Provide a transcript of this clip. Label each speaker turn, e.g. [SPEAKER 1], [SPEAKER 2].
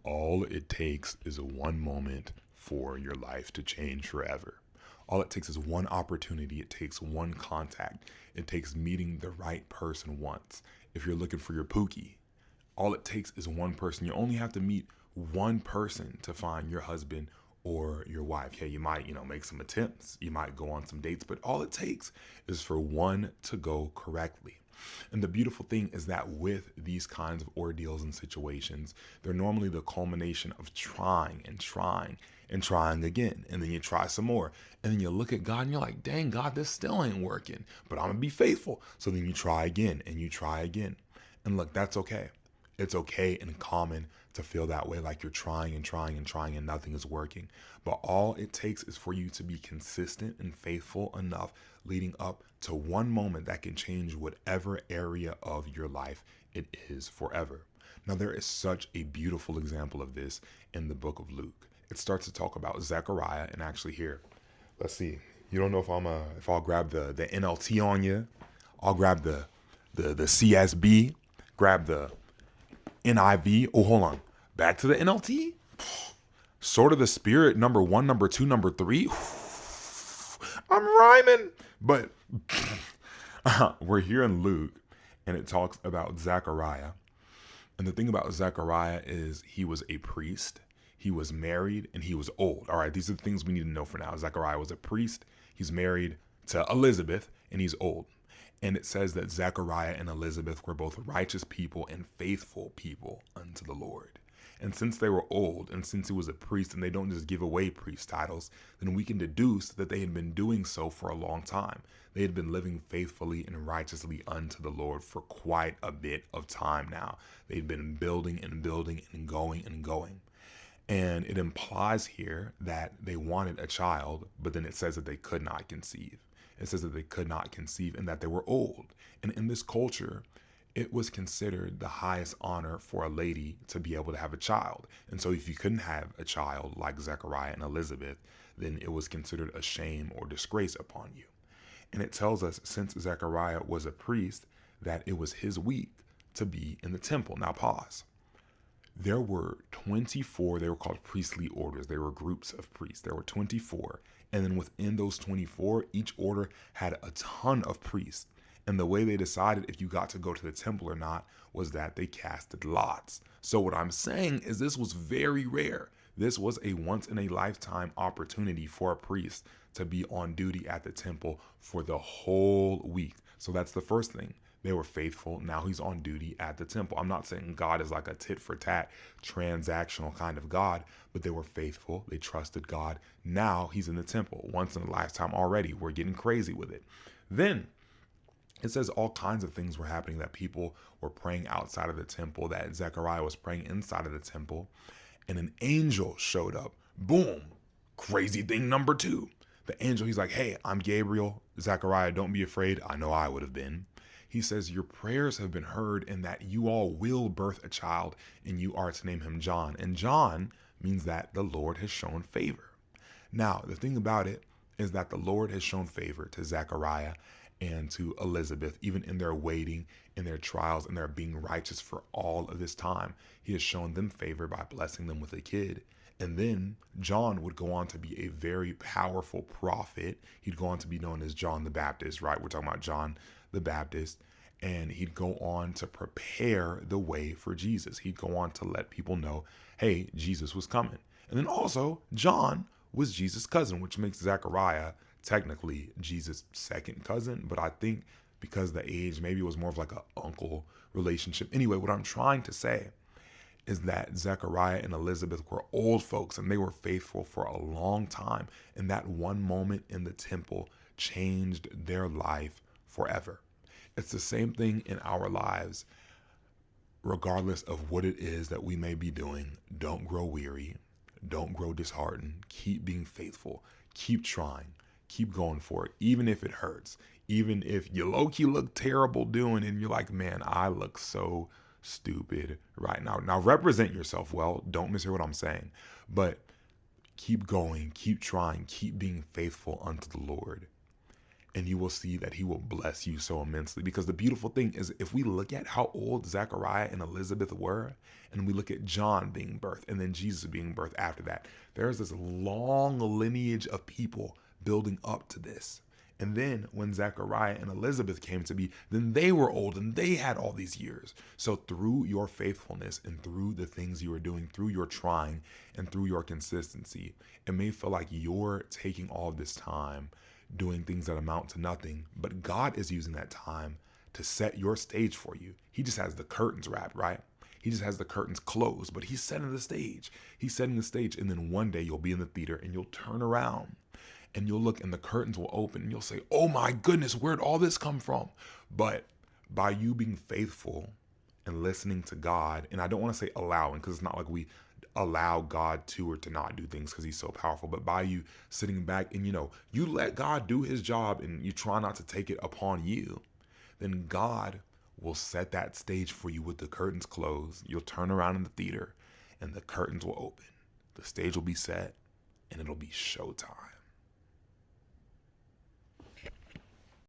[SPEAKER 1] All it takes is one moment for your life to change forever. All it takes is one opportunity. It takes one contact. It takes meeting the right person once. If you're looking for your Pookie, all it takes is one person. You only have to meet one person to find your husband or your wife. Yeah, you might, make some attempts. You might go on some dates, but all it takes is for one to go correctly. And the beautiful thing is that with these kinds of ordeals and situations, they're normally the culmination of trying and trying and trying again. And then you try some more. And then you look at God and you're like, dang, God, this still ain't working, but I'm going to be faithful. So then you try again and you try again. And look, that's okay. It's okay and common to feel that way, like you're trying and trying and trying and nothing is working. But all it takes is for you to be consistent and faithful enough leading up to one moment that can change whatever area of your life it is forever. Now, there is such a beautiful example of this in the book of Luke. It starts to talk about Zechariah, and actually here, let's see. You don't know if I'll grab the NLT on you. I'll grab the CSB, grab the NIV. Oh, hold on. Back to the NLT. Sword of the Spirit, number 1, number 2, number 3. I'm rhyming. But we're here in Luke, and it talks about Zechariah. And the thing about Zechariah is he was a priest, he was married, and he was old. All right, these are the things we need to know for now. Zechariah was a priest, he's married to Elizabeth, and he's old. And it says that Zechariah and Elizabeth were both righteous people and faithful people unto the Lord. And since they were old, and since he was a priest, and they don't just give away priest titles, then we can deduce that they had been doing so for a long time. They had been living faithfully and righteously unto the Lord for quite a bit of time now. They'd been building and building and going and going. And it implies here that they wanted a child, but then it says that they could not conceive. It says that they could not conceive and that they were old. And in this culture, it was considered the highest honor for a lady to be able to have a child. And so if you couldn't have a child like Zechariah and Elizabeth, then it was considered a shame or disgrace upon you. And it tells us, since Zechariah was a priest, that it was his week to be in the temple. Now pause. There were 24, they were called priestly orders. They were groups of priests. There were 24. And then within those 24, each order had a ton of priests. And the way they decided if you got to go to the temple or not was that they casted lots. So what I'm saying is this was very rare. This was a once in a lifetime opportunity for a priest to be on duty at the temple for the whole week. So that's the first thing. They were faithful. Now he's on duty at the temple. I'm not saying God is like a tit for tat, transactional kind of God, but they were faithful. They trusted God. Now he's in the temple once in a lifetime already. We're getting crazy with it. Then it says all kinds of things were happening, that people were praying outside of the temple, that Zechariah was praying inside of the temple, and an angel showed up. Boom. Crazy thing number 2. The angel, he's like, hey, I'm Gabriel. Zechariah, don't be afraid. I know I would have been. He says, your prayers have been heard, and that you all will birth a child, and you are to name him John. And John means that the Lord has shown favor. Now, the thing about it is that the Lord has shown favor to Zechariah and to Elizabeth, even in their waiting, in their trials, and their being righteous for all of this time. He has shown them favor by blessing them with a kid. And then John would go on to be a very powerful prophet. He'd go on to be known as John the Baptist, right? We're talking about John the Baptist. And he'd go on to prepare the way for Jesus. He'd go on to let people know, hey, Jesus was coming. And then also, John was Jesus' cousin, which makes Zechariah technically Jesus' second cousin. But I think because the age, maybe it was more of like an uncle relationship. Anyway, what I'm trying to say is that Zechariah and Elizabeth were old folks, and they were faithful for a long time. And that one moment in the temple changed their life forever. It's the same thing in our lives. Regardless of what it is that we may be doing, don't grow weary, don't grow disheartened. Keep being faithful, keep trying, keep going for it, even if it hurts, even if you low-key look terrible doing it and you're like, man, I look so stupid right now. Now represent yourself well. Don't mishear what I'm saying, but keep going, keep trying, keep being faithful unto the Lord. and you will see that he will bless you so immensely. Because the beautiful thing is, if we look at how old Zechariah and Elizabeth were, and we look at John being birthed and then Jesus being birthed after that, there's this long lineage of people building up to this. And then when Zechariah and Elizabeth came to be, then they were old and they had all these years. So through your faithfulness and through the things you are doing, through your trying and through your consistency, it may feel like you're taking all this time doing things that amount to nothing, but God is using that time to set your stage for you. He just has the curtains wrapped, right? He just has the curtains closed, but he's setting the stage. He's setting the stage, and then one day you'll be in the theater and you'll turn around and you'll look and the curtains will open and you'll say, oh my goodness, where'd all this come from? But by you being faithful and listening to God, and I don't want to say allowing, because it's not like we allow God to or to not do things because he's so powerful, but by you sitting back and you let God do his job and you try not to take it upon you, then God will set that stage for you with the curtains closed. You'll turn around in the theater and the curtains will open. The stage will be set and it'll be showtime.